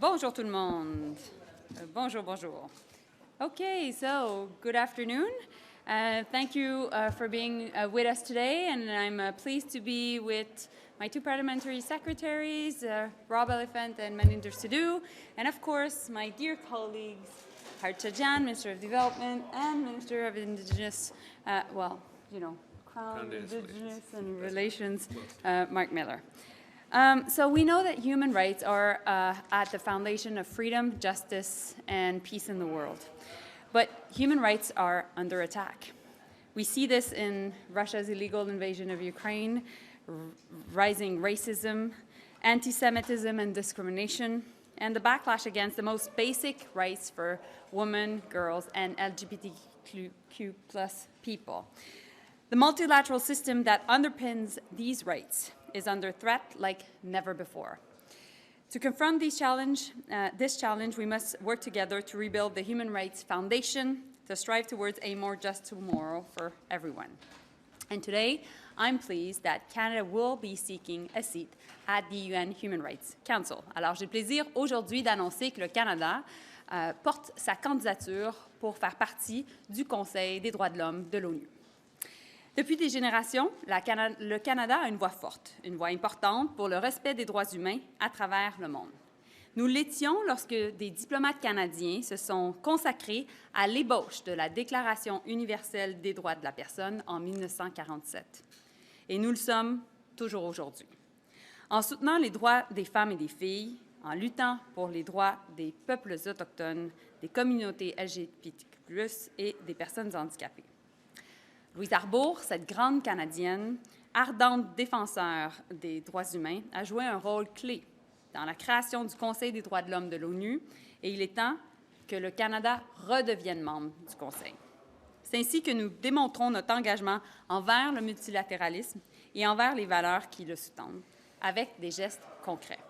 Bonjour tout le monde. Bonjour, bonjour. Okay, so good afternoon. Thank you for being with us today, and I'm pleased to be with my two parliamentary secretaries, Rob Elephant and Maninder Sidhu, and of course my dear colleagues, Harjit Sajjan, Minister of Development, and Minister of Indigenous, Crown-Indigenous and Relations, Marc Miller. So we know that human rights are at the foundation of freedom, justice, and peace in the world. But human rights are under attack. We see this in Russia's illegal invasion of Ukraine, rising racism, anti-Semitism and discrimination, and the backlash against the most basic rights for women, girls, and LGBTQ+ people. The multilateral system that underpins these rights is under threat like never before. To confront this challenge, we must work together to rebuild the human rights foundation to strive towards a more just tomorrow for everyone. And today, I'm pleased that Canada will be seeking a seat at the UN Human Rights Council. Alors, j'ai le plaisir aujourd'hui d'annoncer que le Canada porte sa candidature pour faire partie du Conseil des droits de l'homme de l'ONU. Depuis des générations, le Canada a une voix forte, une voix importante pour le respect des droits humains à travers le monde. Nous l'étions lorsque des diplomates canadiens se sont consacrés à l'ébauche de la Déclaration universelle des droits de la personne en 1947. Et nous le sommes toujours aujourd'hui. En soutenant les droits des femmes et des filles, en luttant pour les droits des peuples autochtones, des communautés LGBTQ+, et des personnes handicapées. Louise Arbour, cette grande Canadienne, ardente défenseur des droits humains, a joué un rôle clé dans la création du Conseil des droits de l'homme de l'ONU, et il est temps que le Canada redevienne membre du Conseil. C'est ainsi que nous démontrons notre engagement envers le multilatéralisme et envers les valeurs qui le sous-tendent, avec des gestes concrets.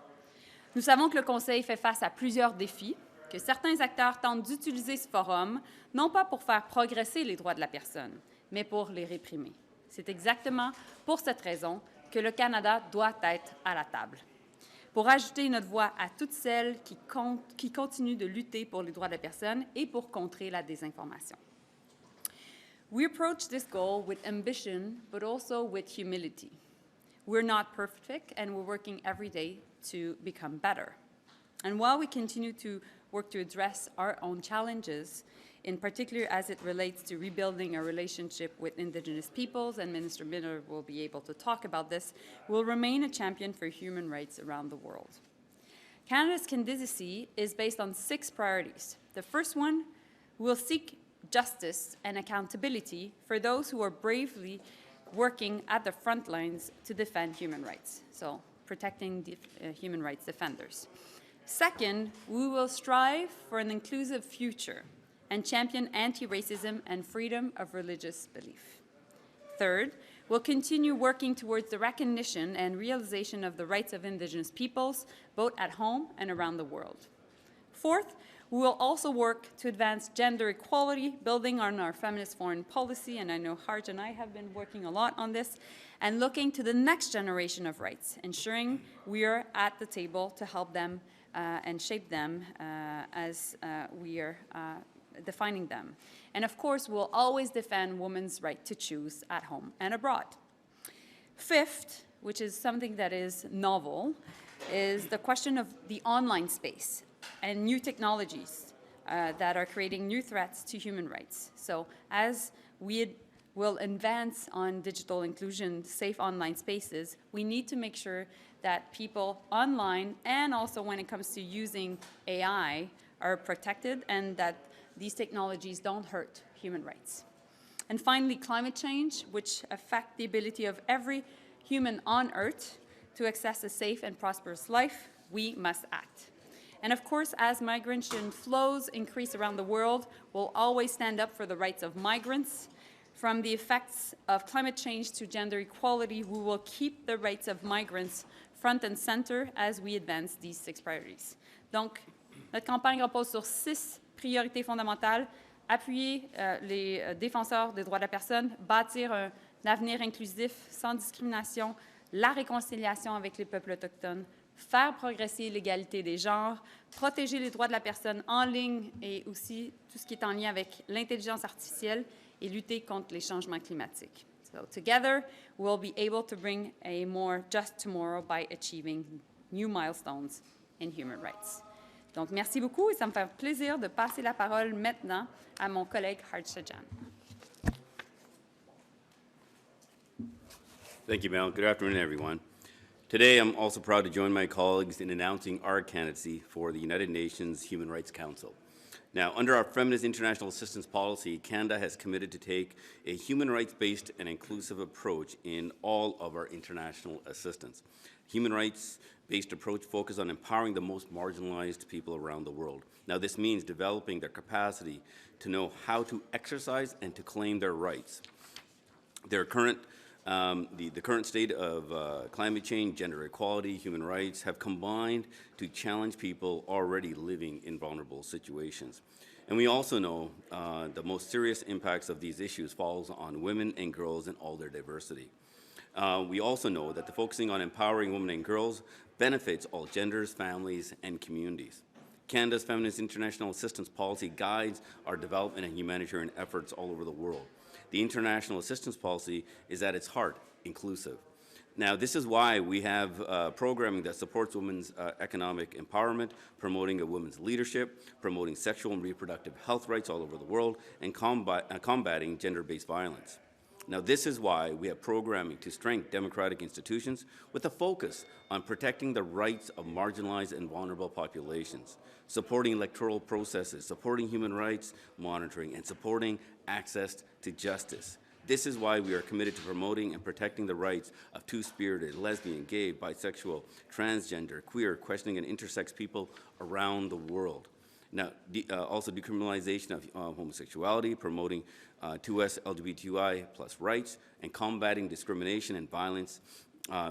Nous savons que le Conseil fait face à plusieurs défis, que certains acteurs tentent d'utiliser ce forum, non pas pour faire progresser les droits de la personne, mais pour les réprimer. C'est exactement pour cette raison que le Canada doit être à la table, pour ajouter notre voix à toutes celles qui continuent de lutter pour les droits de la personne et pour contrer la désinformation. We approach this goal with ambition, but also with humility. We're not perfect, and we're working every day to become better. And while we continue to work to address our own challenges, in particular as it relates to rebuilding our relationship with Indigenous peoples, and Minister Miller will be able to talk about this, will remain a champion for human rights around the world. Canada's candidacy is based on 6 priorities. The first one will seek justice and accountability for those who are bravely working at the front lines to defend human rights, so protecting human rights defenders. Second, we will strive for an inclusive future and champion anti-racism and freedom of religious belief. Third, we'll continue working towards the recognition and realization of the rights of Indigenous peoples, both at home and around the world. Fourth, we will also work to advance gender equality, building on our feminist foreign policy, and I know Harj and I have been working a lot on this, and looking to the next generation of rights, ensuring we are at the table to help them and shape them as we are defining them. And of course, we'll always defend women's right to choose at home and abroad. Fifth, which is something that is novel, is the question of the online space and new technologies that are creating new threats to human rights. So as we will advance on digital inclusion, safe online spaces, we need to make sure that people online and also when it comes to using AI are protected and that these technologies don't hurt human rights. And finally, climate change, which affects the ability of every human on Earth to access a safe and prosperous life, we must act. And of course, as migration flows increase around the world, we'll always stand up for the rights of migrants. From the effects of climate change to gender equality, we will keep the rights of migrants front and center as we advance these 6 priorities. Donc, notre campagne repose sur 6 priorités fondamentales, appuyer les défenseurs des droits de la personne, bâtir un avenir inclusif sans discrimination, la réconciliation avec les peuples autochtones, faire progresser l'égalité des genres, protéger les droits de la personne en ligne et aussi tout ce qui est en lien avec l'intelligence artificielle et lutter contre les changements climatiques. So together, we'll be able to bring a more just tomorrow by achieving new milestones in human rights. Donc, merci beaucoup et ça me fait plaisir de passer la parole maintenant à mon collègue Harjit Sajjan. Thank you, Mel. Good afternoon, everyone. Today, I'm also proud to join my colleagues in announcing our candidacy for the United Nations Human Rights Council. Now, under our Feminist International Assistance Policy, Canada has committed to take a human rights-based and inclusive approach in all of our international assistance. Human rights-based approach focuses on empowering the most marginalized people around the world. Now, this means developing their capacity to know how to exercise and to claim their rights. The current state of climate change, gender equality, human rights have combined to challenge people already living in vulnerable situations. And we also know the most serious impacts of these issues falls on women and girls in all their diversity. We also know that the focusing on empowering women and girls benefits all genders, families, and communities. Canada's Feminist International Assistance Policy guides our development and humanitarian efforts all over the world. The international assistance policy is at its heart inclusive. Now, this is why we have programming that supports women's economic empowerment, promoting a women's leadership, promoting sexual and reproductive health rights all over the world, and combating gender-based violence. Now, this is why we have programming to strengthen democratic institutions with a focus on protecting the rights of marginalized and vulnerable populations, supporting electoral processes, supporting human rights monitoring, and supporting access to justice. This is why we are committed to promoting and protecting the rights of two-spirited, lesbian, gay, bisexual, transgender, queer, questioning, and intersex people around the world. Now, also decriminalization of homosexuality, promoting 2S LGBTQI plus rights, and combating discrimination and violence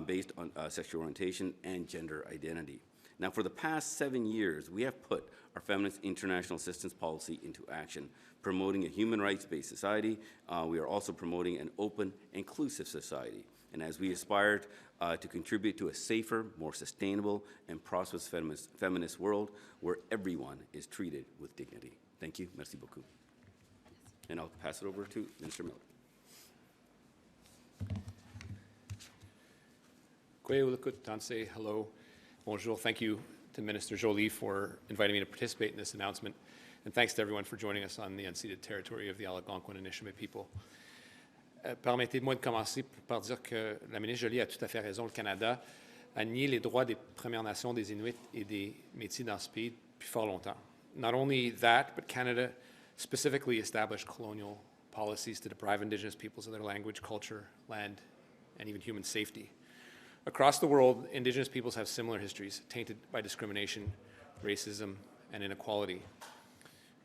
based on sexual orientation and gender identity. Now, for the past 7 years, we have put our Feminist International Assistance Policy into action, promoting a human rights-based society. We are also promoting an open, inclusive society. And as we aspire to contribute to a safer, more sustainable, and prosperous feminist world where everyone is treated with dignity. Thank you. Merci beaucoup. And I'll pass it over to Minister Miller. Hello. Bonjour. Thank you to Minister Joly for inviting me to participate in this announcement. And thanks to everyone for joining us on the unceded territory of the Algonquin and Anishinaabe people. Permettez-moi de commencer par dire que la ministre Joly a tout à fait raison. Le Canada a nié les droits des Premières Nations, des Inuits et des Métis dans ce pays depuis fort longtemps. Not only that, but Canada specifically established colonial policies to deprive Indigenous peoples of their language, culture, land, and even human safety. Across the world, Indigenous peoples have similar histories, tainted by discrimination, racism, and inequality.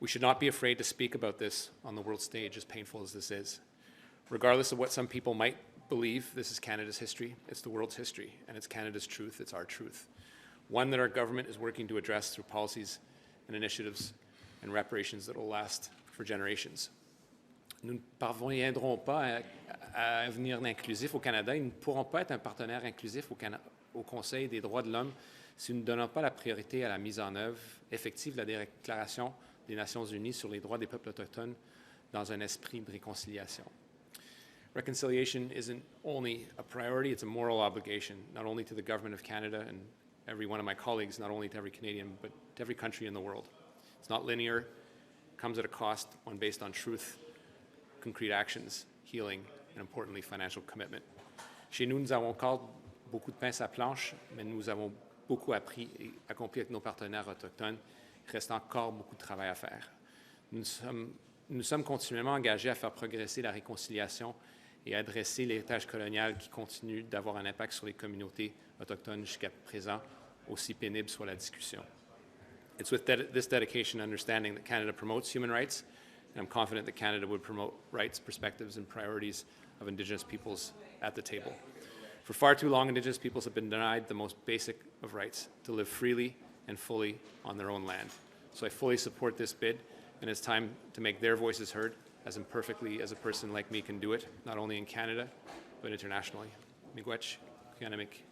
We should not be afraid to speak about this on the world stage, as painful as this is. Regardless of what some people might believe, this is Canada's history, it's the world's history, and it's Canada's truth, it's our truth. One that our government is working to address through policies and initiatives and reparations that will last for generations. Nous ne parviendrons pas à un avenir inclusif au Canada et nous ne pourrons pas être un partenaire inclusif au Conseil des droits de l'homme si nous ne donnons pas la priorité à la mise en œuvre effective de la Déclaration des Nations unies sur les droits des peuples autochtones dans un esprit de réconciliation. Reconciliation isn't only a priority, it's a moral obligation, not only to the Government of Canada and every one of my colleagues, not only to every Canadian, but to every country in the world. It's not linear, it comes at a cost, one based on truth, concrete actions, healing, and importantly, financial commitment. Chez nous, nous avons encore beaucoup de pain sur la planche, mais nous avons beaucoup appris et accompli avec nos partenaires autochtones. Il reste encore beaucoup de travail à faire. Nous sommes continuellement engagés à faire progresser la réconciliation et à adresser l'héritage colonial qui continue d'avoir un impact sur les communautés autochtones jusqu'à présent, aussi pénible soit la discussion. It's with this dedication and understanding that Canada promotes human rights, and I'm confident that Canada would promote rights, perspectives, and priorities of Indigenous peoples at the table. For far too long, Indigenous peoples have been denied the most basic of rights, to live freely and fully on their own land. So I fully support this bid, and it's time to make their voices heard as imperfectly as a person like me can do it, not only in Canada, but internationally. Miigwech, Kianamik,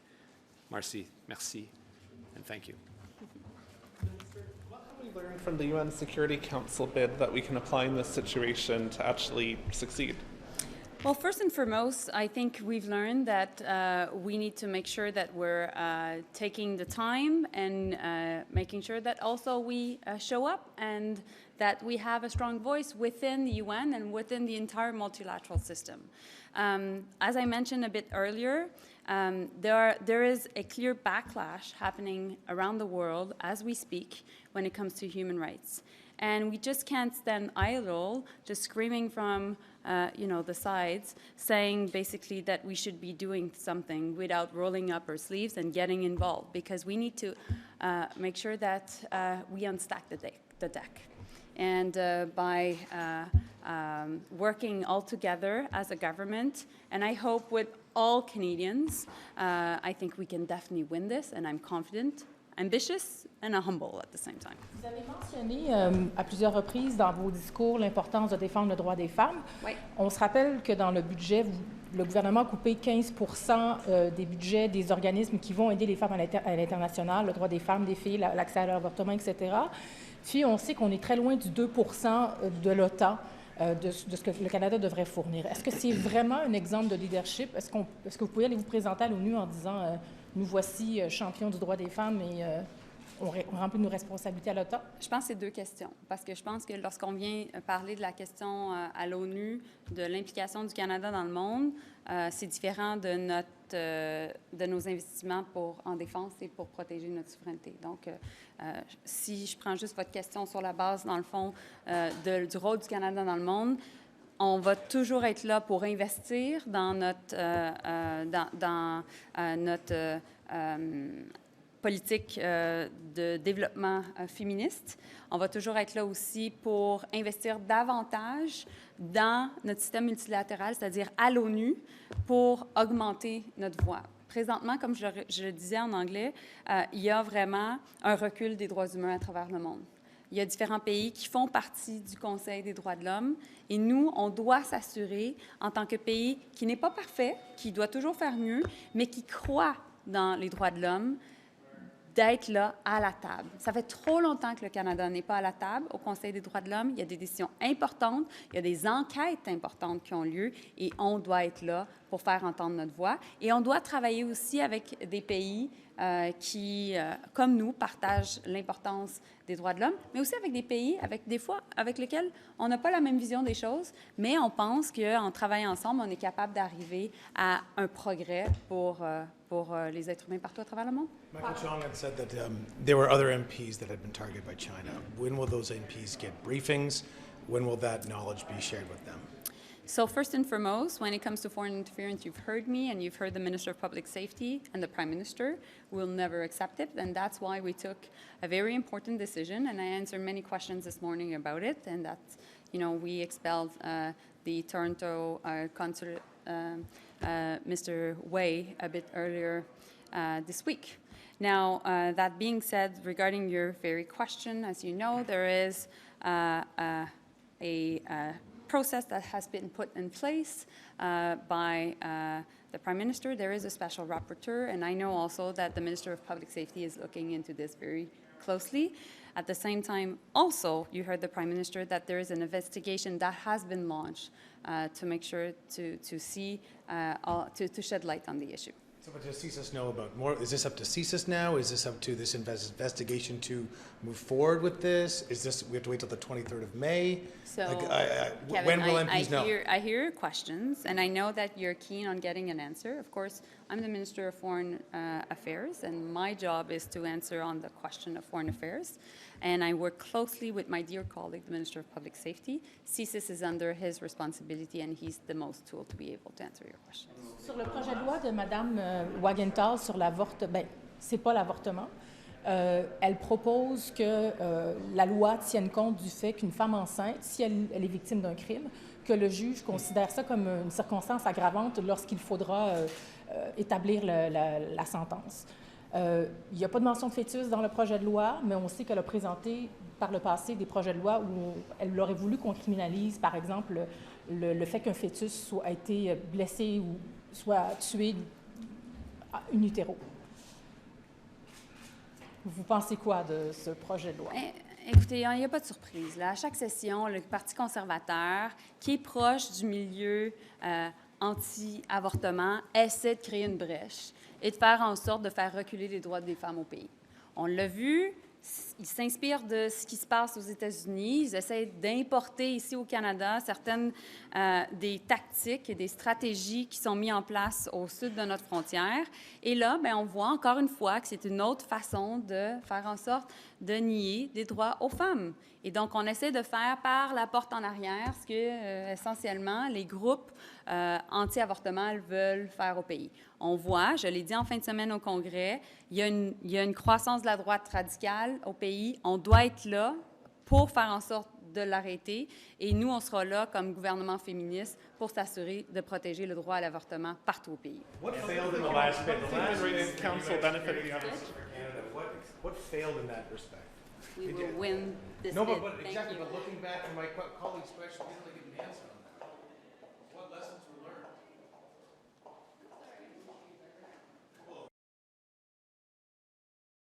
Marcy, merci, and thank you. What have we learned from the UN Security Council bid that we can apply in this situation to actually succeed? Well, first and foremost, I think we've learned that we need to make sure that we're taking the time and making sure that also we show up and that we have a strong voice within the UN and within the entire multilateral system. As I mentioned a bit earlier, there is a clear backlash happening around the world as we speak when it comes to human rights. And we just can't stand idle, just screaming from the sides, saying basically that we should be doing something without rolling up our sleeves and getting involved, because we need to make sure that we unstack the deck. And by working all together as a government, and I hope with all Canadians, I think we can definitely win this, and I'm confident, ambitious, and humble at the same time. Vous avez mentionné à plusieurs reprises dans vos discours l'importance de défendre le droit des femmes. Oui. On se rappelle que dans le budget, le gouvernement a coupé 15 % des budgets des organismes qui vont aider les femmes à l'international, le droit des femmes, des filles, l'accès à l'avortement, etc. Puis on sait qu'on est très loin du 2 % de l'OTAN, de ce que le Canada devrait fournir. Est-ce que c'est vraiment un exemple de leadership? Est-ce que vous pouvez aller vous présenter à l'ONU en disant nous voici champions du droit des femmes et on remplit nos responsabilités à l'OTAN? Je pense que c'est deux questions, parce que je pense que lorsqu'on vient parler de la question à l'ONU, de l'implication du Canada dans le monde, c'est différent de nos investissements en défense et pour protéger notre souveraineté. Donc, si je prends juste votre question sur la base, dans le fond, du rôle du Canada dans le monde, on va toujours être là pour investir dans notre politique de développement féministe. On va toujours être là aussi pour investir davantage dans notre système multilatéral, c'est-à-dire à l'ONU, pour augmenter notre voix. Présentement, comme je le disais en anglais, il y a vraiment un recul des droits humains à travers le monde. Il y a différents pays qui font partie du Conseil des droits de l'homme et nous, on doit s'assurer, en tant que pays qui n'est pas parfait, qui doit toujours faire mieux, mais qui croit dans les droits de l'homme, d'être là à la table. Ça fait trop longtemps que le Canada n'est pas à la table au Conseil des droits de l'homme. Il y a des décisions importantes, il y a des enquêtes importantes qui ont lieu et on doit être là pour faire entendre notre voix. Et on doit travailler aussi avec des pays qui, comme nous, partagent l'importance des droits de l'homme, mais aussi avec des pays, des fois, avec lesquels on n'a pas la même vision des choses, mais on pense qu'en travaillant ensemble, on est capable d'arriver à un progrès pour les êtres humains partout à travers le monde. Michael Chong had said that there were other MPs that had been targeted by China. When will those MPs get briefings? When will that knowledge be shared with them? So first and foremost, when it comes to foreign interference, you've heard me and you've heard the Minister of Public Safety and the Prime Minister. We'll never accept it, and that's why we took a very important decision, and I answered many questions this morning about it, and that, we expelled the Toronto consulate, Mr. Wei, a bit earlier this week. Now, that being said, regarding your very question, as you know, there is a process that has been put in place by the Prime Minister. There is a special rapporteur, and I know also that the Minister of Public Safety is looking into this very closely. At the same time, also, you heard the Prime Minister that there is an investigation that has been launched to make sure to shed light on the issue. So, but does CSIS know about more? Is this up to CSIS now? Is this up to this investigation to move forward with this? Is this, we have to wait till the 23rd of May? So, Kevin, when will MPs know? I hear your questions, and I know that you're keen on getting an answer. Of course, I'm the Minister of Foreign Affairs, and my job is to answer on the question of foreign affairs. And I work closely with my dear colleague, the Minister of Public Safety. CSIS is under his responsibility, and he's the most tool to be able to answer your questions. Sur le projet de loi de Mme Wagenthal sur l'avortement, c'est pas l'avortement. Elle propose que la loi tienne compte du fait qu'une femme enceinte, si elle est victime d'un crime, que le juge considère ça comme une circonstance aggravante lorsqu'il faudra établir la sentence. Il n'y a pas de mention de fœtus dans le projet de loi, mais on sait qu'elle a présenté par le passé des projets de loi où elle aurait voulu qu'on criminalise, par exemple, le fait qu'un fœtus ait été blessé ou soit tué in utero. Vous pensez quoi de ce projet de loi? Écoutez, il n'y a pas de surprise. Là. À chaque session, le Parti conservateur, qui est proche du milieu anti-avortement, essaie de créer une brèche et de faire en sorte de faire reculer les droits des femmes au pays. On l'a vu, ils s'inspirent de ce qui se passe aux États-Unis. Ils essaient d'importer ici au Canada certaines des tactiques et des stratégies qui sont mises en place au sud de notre frontière. Et là, bien, on voit encore une fois que c'est une autre façon de faire en sorte de nier des droits aux femmes. Et donc, on essaie de faire par la porte en arrière ce que, essentiellement, les groupes anti-avortement veulent faire au pays. On voit, je l'ai dit en fin de semaine au Congrès, il y a une croissance de la droite radicale au pays. On doit être là pour faire en sorte de l'arrêter. Et nous, on sera là comme gouvernement féministe pour s'assurer de protéger le droit à l'avortement partout au pays. What failed in the last bit? The Human Council benefited the others. What failed in that respect? We will win this No, bid. but Thank exactly, you. but looking back from my colleague's question, we didn't really get an answer.